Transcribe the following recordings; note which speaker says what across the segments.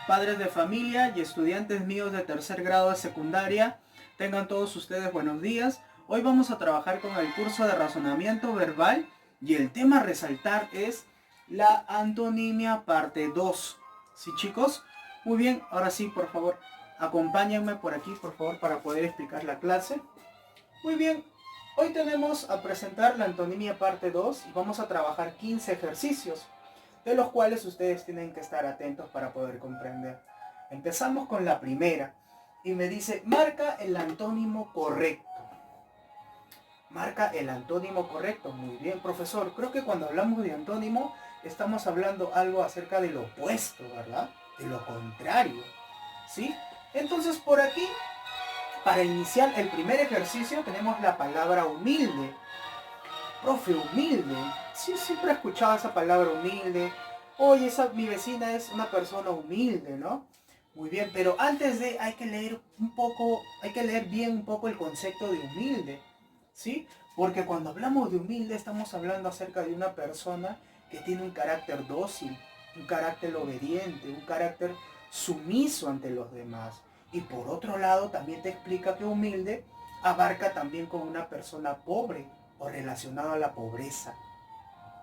Speaker 1: padres de familia y estudiantes míos de tercer grado de secundaria. Tengan todos ustedes buenos días. Hoy vamos a trabajar con el curso de razonamiento verbal y el tema a resaltar es la antonimia parte 2. ¿Sí, chicos? Muy bien, ahora sí, por favor, acompáñenme por aquí, por favor, para poder explicar la clase. Muy bien, hoy tenemos a presentar la antonimia parte 2 y vamos a trabajar 15 ejercicios, de los cuales ustedes tienen que estar atentos para poder comprender. Empezamos con la primera y me dice, marca el antónimo correcto. Marca el antónimo correcto. Muy bien, profesor. Creo que cuando hablamos de antónimo estamos hablando algo acerca del opuesto, ¿verdad? De lo contrario, ¿sí? Entonces por aquí, para iniciar el primer ejercicio, tenemos la palabra humilde. Profe, humilde. Sí, siempre he escuchado esa palabra humilde. Oye, mi vecina es una persona humilde, ¿no? Muy bien, pero antes de hay que leer un poco, hay que leer bien un poco el concepto de humilde, ¿sí? Porque cuando hablamos de humilde estamos hablando acerca de una persona que tiene un carácter dócil, un carácter obediente, un carácter sumiso ante los demás. Y por otro lado también te explica que humilde abarca también con una persona pobre o relacionado a la pobreza,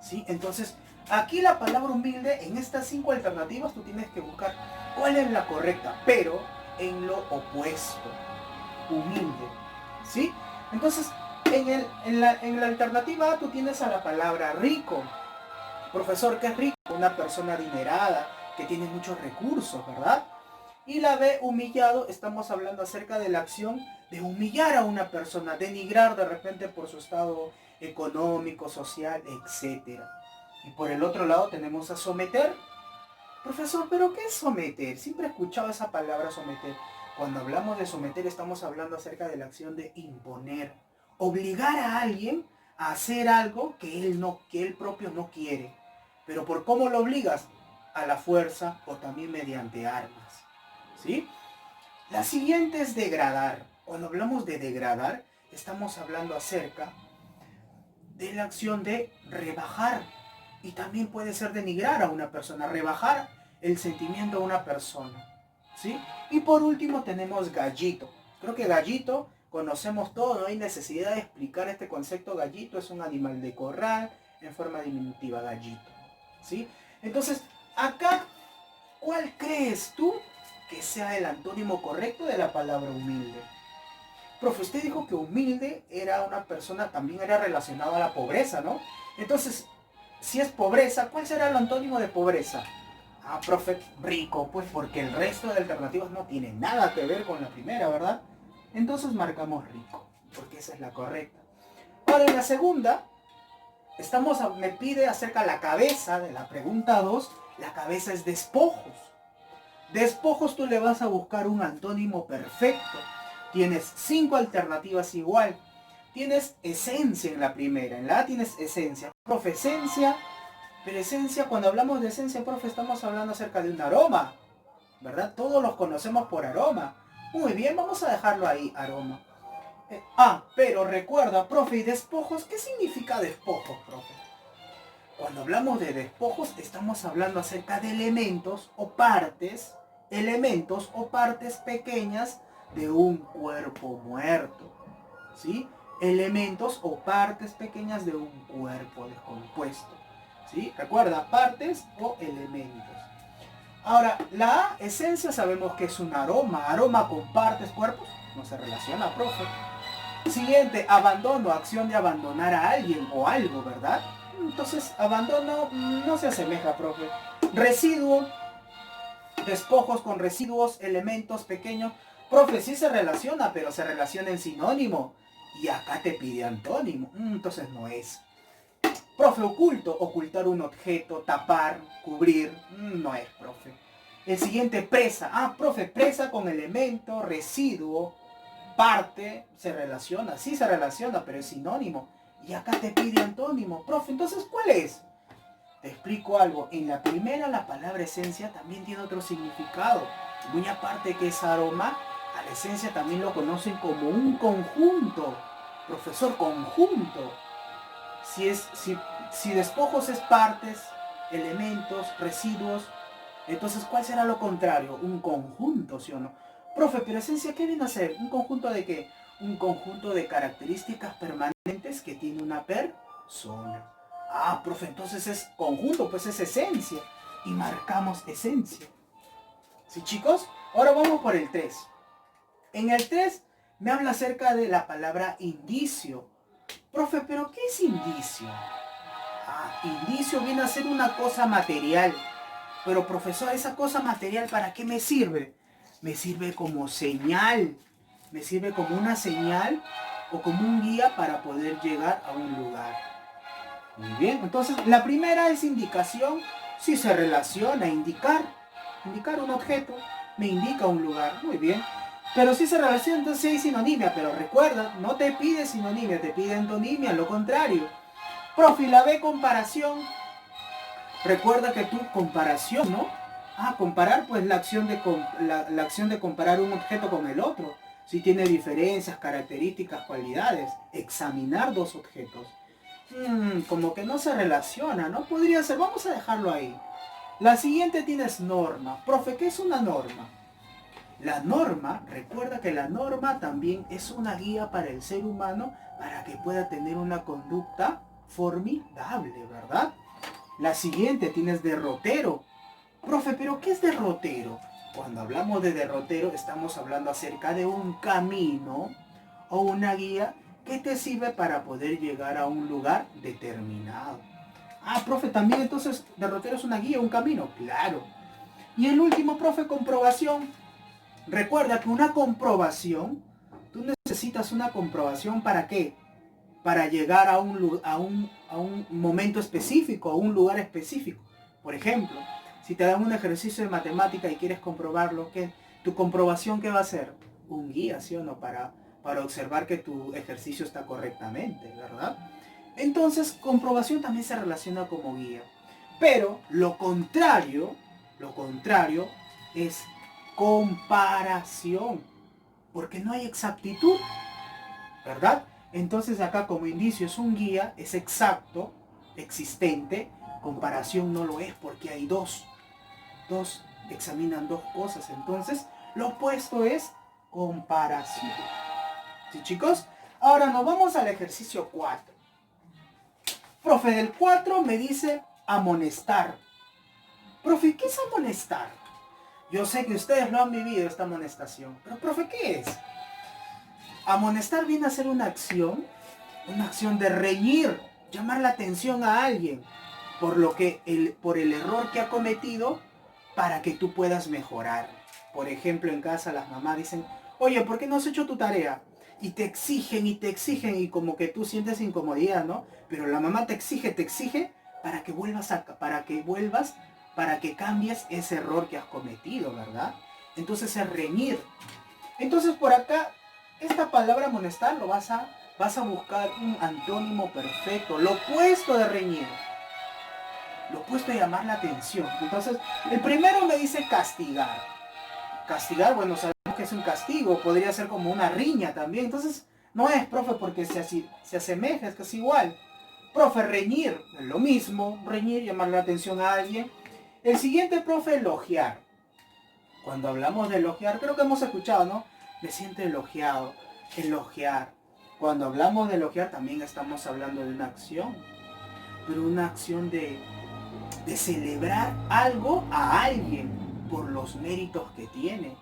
Speaker 1: ¿sí? Entonces, aquí la palabra humilde, en estas 5 alternativas tú tienes que buscar cuál es la correcta, pero en lo opuesto, humilde, ¿sí? Entonces, en la alternativa A tú tienes a la palabra rico. Profesor, ¿qué es rico? Una persona adinerada, que tiene muchos recursos, ¿verdad? Y la B, humillado, estamos hablando acerca de la acción de humillar a una persona, denigrar de repente por su estado económico, social, etc. Y por el otro lado tenemos a someter. Profesor, ¿pero qué es someter? Siempre he escuchado esa palabra someter. Cuando hablamos de someter estamos hablando acerca de la acción de imponer, obligar a alguien a hacer algo que él propio no quiere. Pero ¿por cómo lo obligas? A la fuerza o también mediante armas, ¿sí? La siguiente es degradar. Cuando hablamos de degradar, estamos hablando acerca de la acción de rebajar. Y también puede ser denigrar a una persona, rebajar el sentimiento a una persona, ¿sí? Y por último tenemos gallito. Creo que gallito conocemos todo, no hay necesidad de explicar este concepto. Gallito es un animal de corral en forma diminutiva, gallito, ¿sí? Entonces, acá, ¿cuál crees tú que sea el antónimo correcto de la palabra humilde? Profe, usted dijo que humilde era una persona, también era relacionado a la pobreza, ¿no? Entonces, si es pobreza, ¿cuál será el antónimo de pobreza? Ah, profe, rico, pues porque el resto de alternativas no tiene nada que ver con la primera, ¿verdad? Entonces marcamos rico, porque esa es la correcta. Ahora en la segunda, me pide acerca de la cabeza de la pregunta 2. La cabeza es despojos. Despojos tú le vas a buscar un antónimo perfecto. Tienes 5 alternativas igual. Tienes esencia en la primera. En la A tienes esencia. Profe, esencia. Pero esencia, cuando hablamos de esencia, profe, estamos hablando acerca de un aroma, ¿verdad? Todos los conocemos por aroma. Muy bien, vamos a dejarlo ahí, aroma. Pero recuerda, profe, ¿y despojos? ¿Qué significa despojos, profe? Cuando hablamos de despojos, estamos hablando acerca de elementos o partes pequeñas de un cuerpo muerto, ¿sí? Elementos o partes pequeñas de un cuerpo descompuesto, ¿sí? Recuerda, partes o elementos. Ahora, la esencia sabemos que es un aroma con partes, cuerpos, no se relaciona, profe. Siguiente, abandono, acción de abandonar a alguien o algo, ¿verdad? Entonces, abandono no se asemeja, profe. Residuo, despojos con residuos, elementos pequeños. Profe, sí se relaciona, pero se relaciona en sinónimo. Y acá te pide antónimo. Entonces no es. Profe, oculto, ocultar un objeto, tapar, cubrir. No es, profe. El siguiente, presa. Profe, presa con elemento, residuo, parte, se relaciona. Sí se relaciona, pero es sinónimo. Y acá te pide antónimo. Profe, entonces, ¿cuál es? Te explico algo. En la primera, la palabra esencia también tiene otro significado. Muy aparte que es aroma, a la esencia también lo conocen como un conjunto. Profesor, conjunto. Si despojos es partes, elementos, residuos, Entonces, ¿cuál será lo contrario? Un conjunto, ¿sí o no? Profe, pero esencia, ¿qué viene a ser? ¿Un conjunto de qué? Un conjunto de características permanentes que tiene una persona. Ah, profe, entonces es conjunto, pues es esencia. Y marcamos esencia. ¿Sí, chicos? Ahora vamos por el 3. En el 3 me habla acerca de la palabra indicio. Profe, ¿pero qué es indicio? Ah, indicio viene a ser una cosa material. Pero profesor, ¿esa cosa material para qué me sirve? Me sirve como señal. Me sirve como una señal o como un guía para poder llegar a un lugar. Muy bien, entonces la primera es indicación. Si se relaciona, indicar. Indicar un objeto me indica un lugar. Muy bien. Pero si se relaciona, entonces sí hay sinonimia. Pero recuerda, no te pide sinonimia, te pide antonimia, lo contrario. Profe, la B, comparación. Recuerda que tu comparación, ¿no? Ah, comparar, pues la acción de comparar un objeto con el otro. Si tiene diferencias, características, cualidades. Examinar dos objetos. Como que no se relaciona, ¿no? Podría ser, vamos a dejarlo ahí. La siguiente tienes norma. Profe, ¿qué es una norma? La norma, recuerda que la norma también es una guía para el ser humano para que pueda tener una conducta formidable, ¿verdad? La siguiente tienes derrotero. Profe, ¿pero qué es derrotero? Cuando hablamos de derrotero estamos hablando acerca de un camino o una guía que te sirve para poder llegar a un lugar determinado. Ah, profe, también entonces derrotero es una guía, un camino. Claro. Y el último, profe, comprobación. Recuerda que una comprobación, tú necesitas una comprobación ¿para qué? Para llegar a un momento específico, a un lugar específico. Por ejemplo, si te dan un ejercicio de matemática y quieres comprobarlo, ¿qué? ¿Tu comprobación qué va a ser? Un guía, ¿sí o no? Para observar que tu ejercicio está correctamente, ¿verdad? Entonces, comprobación también se relaciona como guía. Pero lo contrario es comparación. Porque no hay exactitud, ¿verdad? Entonces acá como indicio es un guía, es exacto, existente. Comparación no lo es porque hay dos. Dos examinan dos cosas. Entonces lo opuesto es comparación. ¿Sí, chicos? Ahora nos vamos al ejercicio 4. Profe, del 4 me dice amonestar. Profe, ¿qué es amonestar? Yo sé que ustedes lo han vivido esta amonestación. Pero profe, ¿qué es? Amonestar viene a ser una acción de reñir, llamar la atención a alguien por el error que ha cometido para que tú puedas mejorar. Por ejemplo, en casa las mamás dicen, oye, ¿por qué no has hecho tu tarea? Y te exigen y como que tú sientes incomodidad, ¿no? Pero la mamá te exige para que para que cambies ese error que has cometido, ¿verdad? Entonces es reñir. Entonces por acá, esta palabra amonestar vas a buscar un antónimo perfecto, lo opuesto de reñir, lo opuesto de llamar la atención. Entonces, el primero me dice castigar. Castigar, bueno, sabemos que es un castigo, podría ser como una riña también. Entonces, no es, profe, porque se asemeja, es casi igual. Profe, reñir, lo mismo, reñir, llamar la atención a alguien. El siguiente, profe, elogiar. Cuando hablamos de elogiar, creo que hemos escuchado, ¿no? Me siento elogiado, elogiar. Cuando hablamos de elogiar también estamos hablando de una acción, pero una acción de celebrar algo a alguien por los méritos que tiene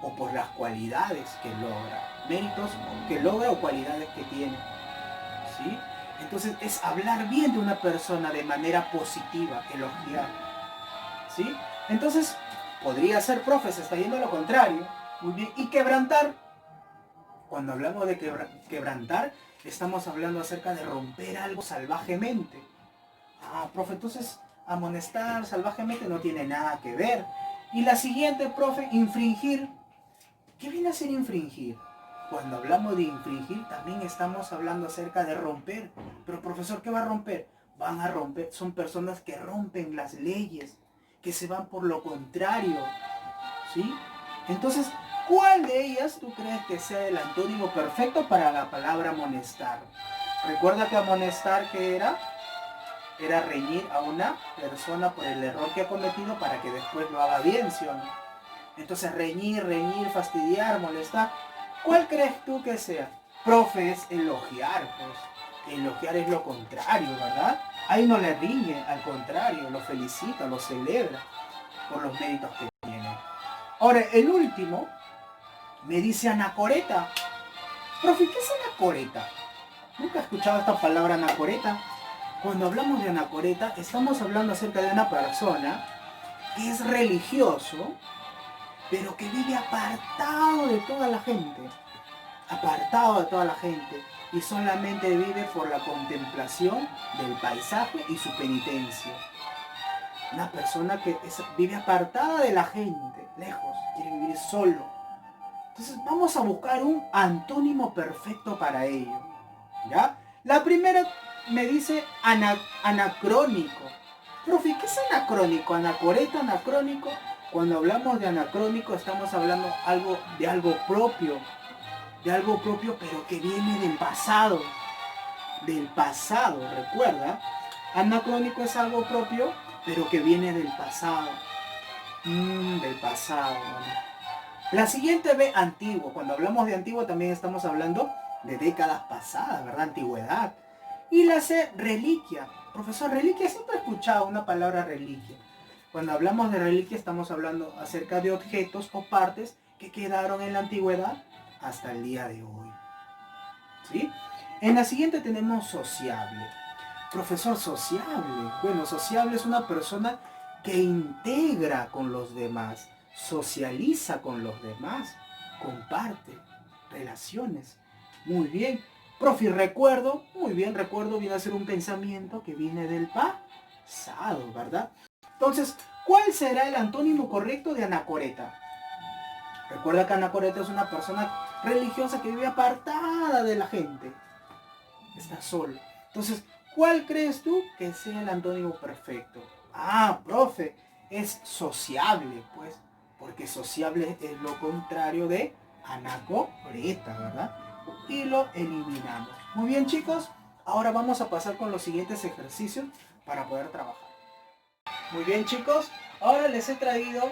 Speaker 1: o por las cualidades que logra. Méritos que logra o cualidades que tiene. ¿Sí? Entonces es hablar bien de una persona de manera positiva, elogiar. ¿Sí? Entonces podría ser, profe, se está yendo a lo contrario. Muy bien. Y quebrantar. Cuando hablamos de quebrantar, estamos hablando acerca de romper algo salvajemente. Ah, profe, entonces amonestar salvajemente no tiene nada que ver. Y la siguiente, profe, infringir. ¿Qué viene a ser infringir? Cuando hablamos de infringir, también estamos hablando acerca de romper. Pero profesor, ¿qué va a romper? Van a romper, son personas que rompen las leyes, que se van por lo contrario. ¿Sí? Entonces, ¿cuál de ellas tú crees que sea el antónimo perfecto para la palabra amonestar? Recuerda que amonestar, ¿qué era? era reñir a una persona por el error que ha cometido para que después lo haga bien, ¿sí o no? Entonces reñir, fastidiar, molestar. ¿Cuál crees tú que sea? Profe, es elogiar, pues. Elogiar es lo contrario, ¿verdad? Ahí no le riñe, al contrario, lo felicita, lo celebra por los méritos que tiene. Ahora, el último me dice anacoreta. Profe, ¿qué es anacoreta? Nunca he escuchado esta palabra anacoreta. Cuando hablamos de anacoreta, estamos hablando acerca de una persona que es religioso, pero que vive apartado de toda la gente. Apartado de toda la gente. Y solamente vive por la contemplación del paisaje y su penitencia. Una persona que vive apartada de la gente, lejos, quiere vivir solo. Entonces vamos a buscar un antónimo perfecto para ello. ¿Ya? La primera me dice anacrónico. Profe, ¿qué es anacrónico? Anacoreta, anacrónico. Cuando hablamos de anacrónico estamos hablando de algo propio. De algo propio pero que viene del pasado. Del pasado, recuerda. Anacrónico es algo propio pero que viene del pasado. Del pasado. La siguiente B, antiguo. Cuando hablamos de antiguo también estamos hablando de décadas pasadas, ¿verdad? Antigüedad. Y la C, reliquia. Profesor, reliquia, siempre he escuchado una palabra reliquia. Cuando hablamos de reliquia estamos hablando acerca de objetos o partes que quedaron en la antigüedad hasta el día de hoy. ¿Sí? En la siguiente tenemos sociable. Profesor, sociable. Bueno, sociable es una persona que integra con los demás, socializa con los demás, comparte relaciones. Muy bien. Profe, recuerdo, muy bien, recuerdo viene a ser un pensamiento que viene del pasado, ¿verdad? Entonces, ¿cuál será el antónimo correcto de anacoreta? Recuerda que anacoreta es una persona religiosa que vive apartada de la gente. Está solo. Entonces, ¿cuál crees tú que sea el antónimo perfecto? Ah, profe, es sociable, pues, porque sociable es lo contrario de anacoreta, ¿verdad? Y lo eliminamos. Muy bien, chicos, ahora vamos a pasar con los siguientes ejercicios para poder trabajar. Muy bien, chicos, ahora les he traído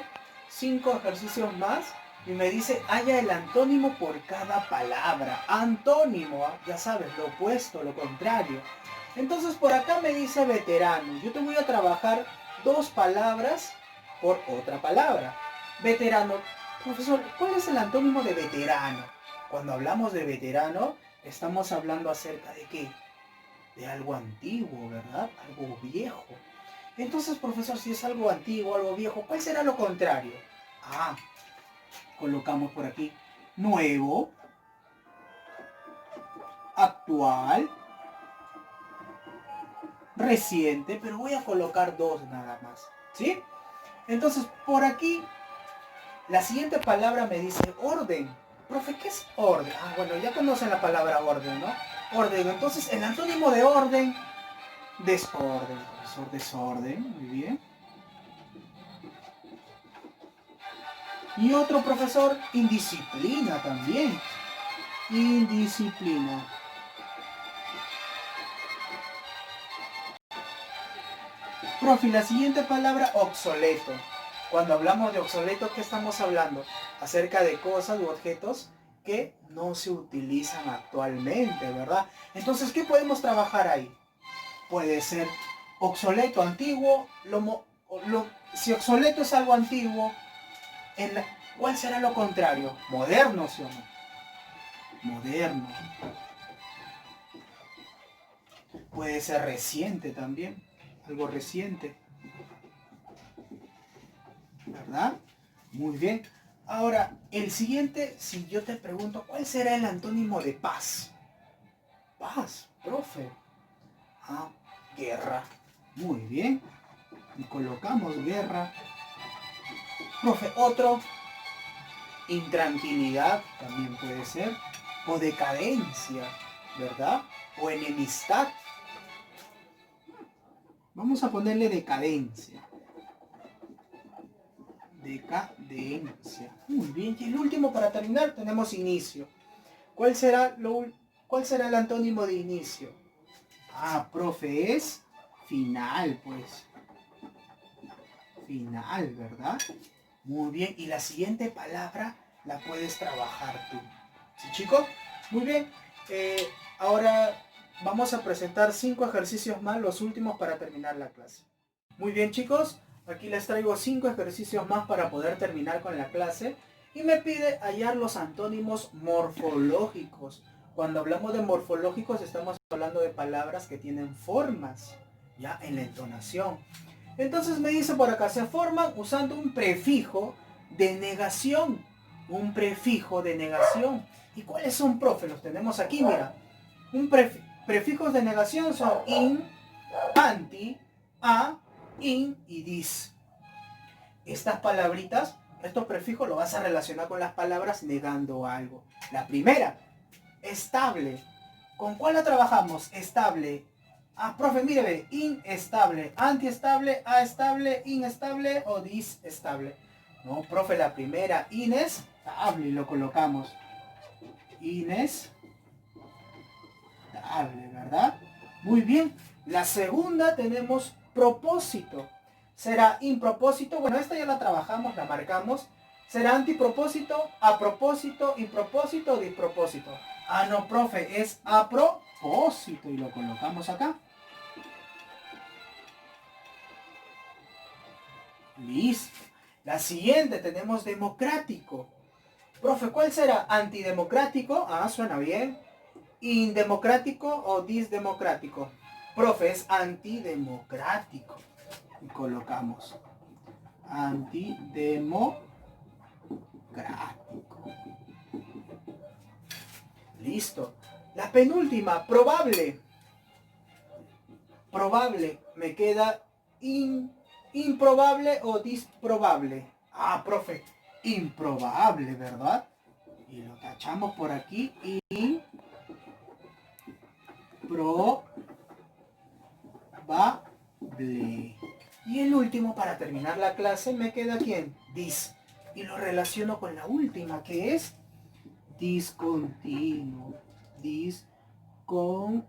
Speaker 1: 5 ejercicios más y me dice haya el antónimo por cada palabra. Antónimo, ya sabes, lo opuesto, lo contrario. Entonces por acá me dice veterano. Yo te voy a trabajar 2 palabras por otra palabra. Veterano. Profesor, ¿cuál es el antónimo de veterano? Cuando hablamos de veterano, estamos hablando acerca de ¿qué? De algo antiguo, ¿verdad? Algo viejo. Entonces, profesor, si es algo antiguo, algo viejo, ¿cuál será lo contrario? Ah, colocamos por aquí nuevo, actual, reciente, pero voy a colocar 2 nada más, ¿sí? Entonces, por aquí, la siguiente palabra me dice orden. Profe, ¿qué es orden? Ah, bueno, ya conocen la palabra orden, ¿no? Orden. Entonces, el antónimo de orden, desorden. Profesor, desorden, muy bien. Y otro profesor, indisciplina también. Indisciplina. Profe, la siguiente palabra, obsoleto. Cuando hablamos de obsoleto, ¿qué estamos hablando? Acerca de cosas u objetos que no se utilizan actualmente, ¿verdad? Entonces, ¿qué podemos trabajar ahí? Puede ser obsoleto, antiguo, si obsoleto es algo antiguo, ¿cuál será lo contrario? Moderno, ¿sí o no? Moderno. Puede ser reciente también, algo reciente, ¿verdad? Muy bien. Ahora, el siguiente, si yo te pregunto, ¿cuál será el antónimo de paz? Paz, profe. Ah, guerra. Muy bien. Y colocamos guerra. Profe, otro, intranquilidad también puede ser. O decadencia, ¿verdad? O enemistad. Vamos a ponerle decadencia. Decadencia. Muy bien. Y el último para terminar tenemos inicio. ¿Cuál será el antónimo de inicio? Ah, profe, es final, pues. Final, ¿verdad? Muy bien. Y la siguiente palabra la puedes trabajar tú. ¿Sí, chicos? Muy bien. Ahora vamos a presentar 5 ejercicios más, los últimos para terminar la clase. Muy bien, chicos. Aquí les traigo 5 ejercicios más para poder terminar con la clase. Y me pide hallar los antónimos morfológicos. Cuando hablamos de morfológicos estamos hablando de palabras que tienen formas, ya en la entonación. Entonces me dice por acá, se forman usando un prefijo de negación. Un prefijo de negación. ¿Y cuáles son, profe? Los tenemos aquí, mira. Prefijos de negación son in, anti, a, in y dis. Estas palabritas, estos prefijos los vas a relacionar con las palabras negando algo. La primera, estable. ¿Con cuál la trabajamos? Estable. Ah, profe, mire, inestable, antiestable, aestable, inestable o disestable. No, profe, la primera, inestable, y lo colocamos. Inestable, ¿verdad? Muy bien. La segunda tenemos propósito. Será impropósito, bueno, esta ya la trabajamos, la marcamos. Será antipropósito, apropósito, impropósito o dispropósito. Ah, no, profe, es a propósito y lo colocamos acá. Listo. La siguiente tenemos democrático. Profe, ¿cuál será? Antidemocrático. Ah, suena bien. Indemocrático o disdemocrático. Profe, es antidemocrático. Y colocamos. Antidemocrático. Listo. La penúltima, probable. Probable. Me queda improbable o disprobable. Ah, profe. Improbable, ¿verdad? Y lo tachamos por aquí. Improbable. Y el último, para terminar la clase, me queda ¿quién? Dis. Y lo relaciono con la última, que es discontinuo. Discontinuo.